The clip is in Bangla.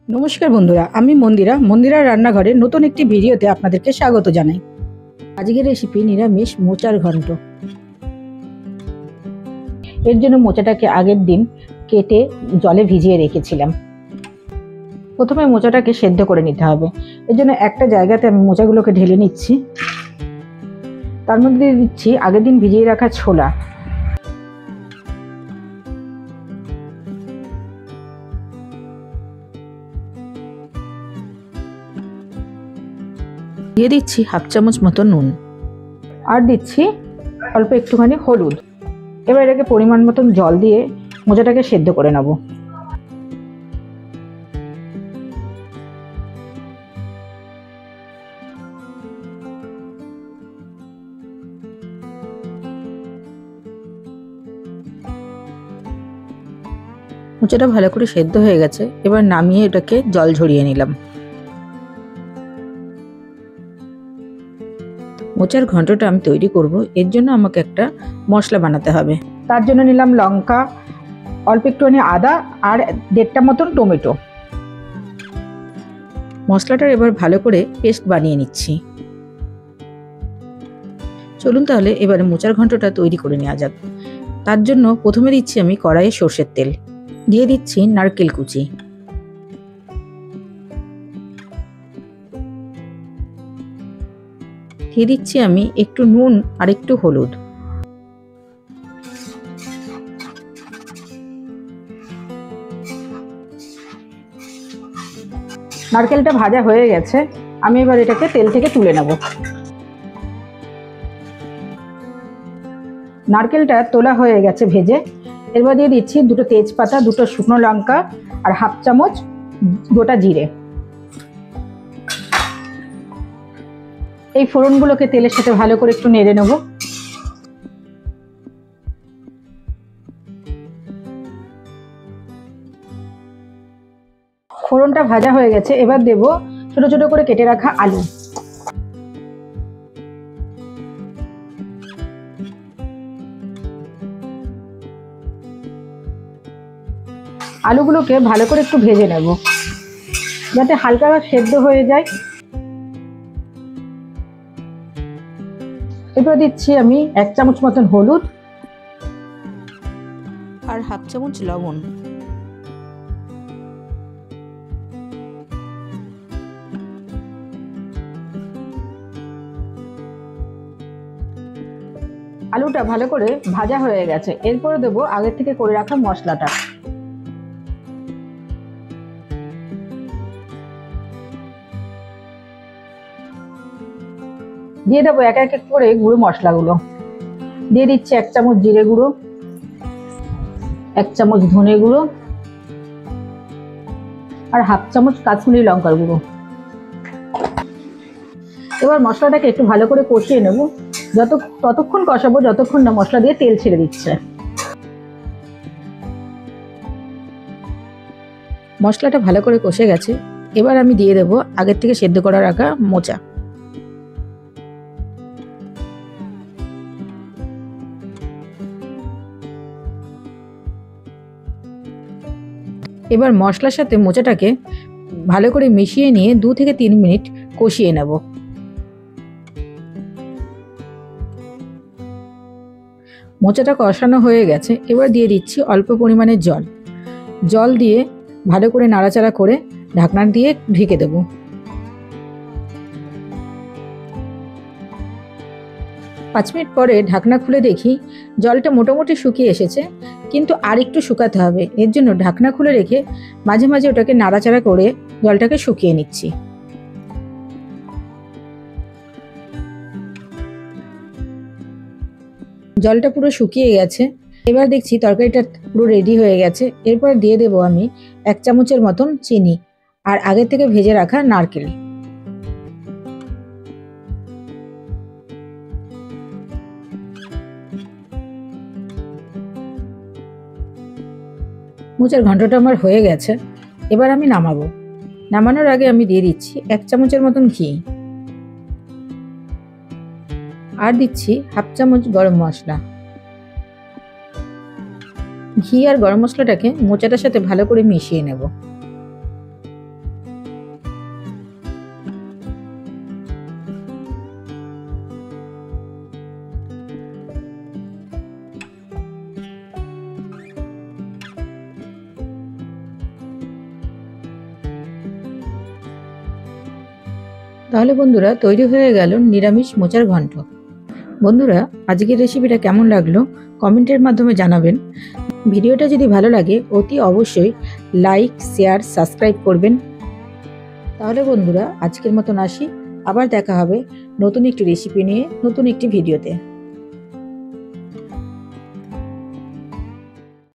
নমস্কার বন্ধুরা, আমি মন্দিরা রান্নাঘরের নতুন একটি ভিডিওতে আপনাদেরকে স্বাগত জানাই। আজকের রেসিপি নিরামিষ মোচার ঘন্ট। এর জন্য মোচাটাকে আগের দিন কেটে জলে ভিজিয়ে রেখেছিলাম। প্রথমে মোচাটাকে সেদ্ধ করে নিতে হবে। এর জন্য একটা জায়গাতে আমি মোচাগুলোকে ঢেলে নিচ্ছি। তার মধ্যে দিয়ে দিচ্ছি আগের দিন ভিজিয়ে রাখা ছোলা, দিয়ে দিচ্ছি হাফ চামচ মতো নুন, আর দিচ্ছি অল্প একটুখানি হলুদ। এবার এটাকে পরিমাণ মতন জল দিয়ে মোচাটাকে সেদ্ধ করে নেব। মোচাটা ভালো করে সেদ্ধ হয়ে গেছে, এবার নামিয়ে এটাকে জল ঝরিয়ে নিলাম। মোচার ঘন্টটা আমি তৈরি করব, এর জন্য আমাকে একটা মশলা বানাতে হবে। তার জন্য নিলাম লঙ্কা, অল্প একটুখানি আদা আর 1.5টা মতন টমেটো। মশলাটার এবার ভালো করে পেস্ট বানিয়ে নিচ্ছি। চলুন তাহলে এবারে মোচার ঘন্টটা তৈরি করে নেওয়া যাক। তার জন্য প্রথমে দিচ্ছি আমি কড়াইয়ে সর্ষের তেল, দিয়ে দিচ্ছি নারকেল কুচি, দিয়ে দিচ্ছি আমি একটু নুন আর একটু হলুদ। নারকেলটা ভাজা হয়ে গেছে, আমি এবার এটাকে তেল থেকে তুলে নেব। নারকেলটা তোলা হয়ে গেছে ভেজে। এবার দিয়ে দিচ্ছি 2টো তেজপাতা, 2টো শুকনো লঙ্কা আর হাফ চামচ গোটা জিরে। এই ফোড়নগুলোকে তেলের সাথে ভালো করে একটু নেড়ে নেব। ফোড়নটা ভাজা হয়ে গেছে, এবার দেব ছোট ছোট করে কেটে রাখা আলু। আলুগুলোকে ভালো করে একটু ভেজে নেব যাতে হালকা সেদ্ধ হয়ে যায়। এবার দিচ্ছি আমি 1 চামচ মতন হলুদ আর হাফ চামচ লবণ। আলুটা ভালো করে ভাজা হয়ে গেছে, এরপরে দেবো আগের থেকে করে রাখা মশলাটা। দিয়ে দেবো এক এক করে গুঁড়ো মশলাগুলো। দিয়ে দিচ্ছি 1 চামচ জিরে গুঁড়ো, 1 চামচ ধনে গুঁড়ো আর হাফ চামচ কাশ্মীরি লঙ্কার গুঁড়ো। এবার মশলাটাকে একটু ভালো করে কষিয়ে নেব, ততক্ষণ কষাবো যতক্ষণ না মশলা দিয়ে তেল ছেড়ে দিচ্ছে। মশলাটা ভালো করে কষে গেছে, এবার আমি দিয়ে দেবো আগের থেকে সেদ্ধ করা রাখা মোচা। এবার মশলার সাথে মোচাটাকে ভালো করে মিশিয়ে নিয়ে 2 থেকে 3 মিনিট কষিয়ে নেব। মোচাটা কষানো হয়ে গেছে, এবার দিয়ে দিচ্ছি অল্প পরিমাণে জল দিয়ে ভালো করে নাড়াচাড়া করে ঢাকনা দিয়ে ঢেকে দেব। পাঁচ মিনিট পরে ঢাকনা খুলে দেখি জলটা মোটামুটি শুকিয়ে এসেছে, কিন্তু আর একটু শুকাতে হবে। এর জন্য ঢাকনা খুলে রেখে মাঝে মাঝে ওটাকে নাড়াচাড়া করে জলটাকে শুকিয়ে নিচ্ছি। জলটা পুরো শুকিয়ে গেছে, এবার দেখছি তরকারিটা পুরো রেডি হয়ে গেছে। এরপর দিয়ে দেবো আমি 1 চামচের মতন চিনি আর আগে থেকে ভেজে রাখা নারকেল। মোচার ঘন্টটা আমার হয়ে গেছে, এবার আমি নামাবো। নামানোর আগে আমি দিয়ে দিচ্ছি 1 চামচের মতন ঘি আর দিচ্ছি হাফ চামচ গরম মশলা। ঘি আর গরম মশলাটাকে মোচাটার সাথে ভালো করে মিশিয়ে নেব। তাহলে বন্ধুরা তৈরি হয়ে গেল নিরামিষ মোচার ঘন্ট। বন্ধুরা আজকের রেসিপিটা কেমন লাগলো কমেন্টের মাধ্যমে জানাবেন। ভিডিওটা যদি ভালো লাগে অতি অবশ্যই লাইক, শেয়ার, সাবস্ক্রাইব করবেন। তাহলে বন্ধুরা আজকের মতন আসি, আবার দেখা হবে নতুন একটি রেসিপি নিয়ে নতুন একটি ভিডিওতে।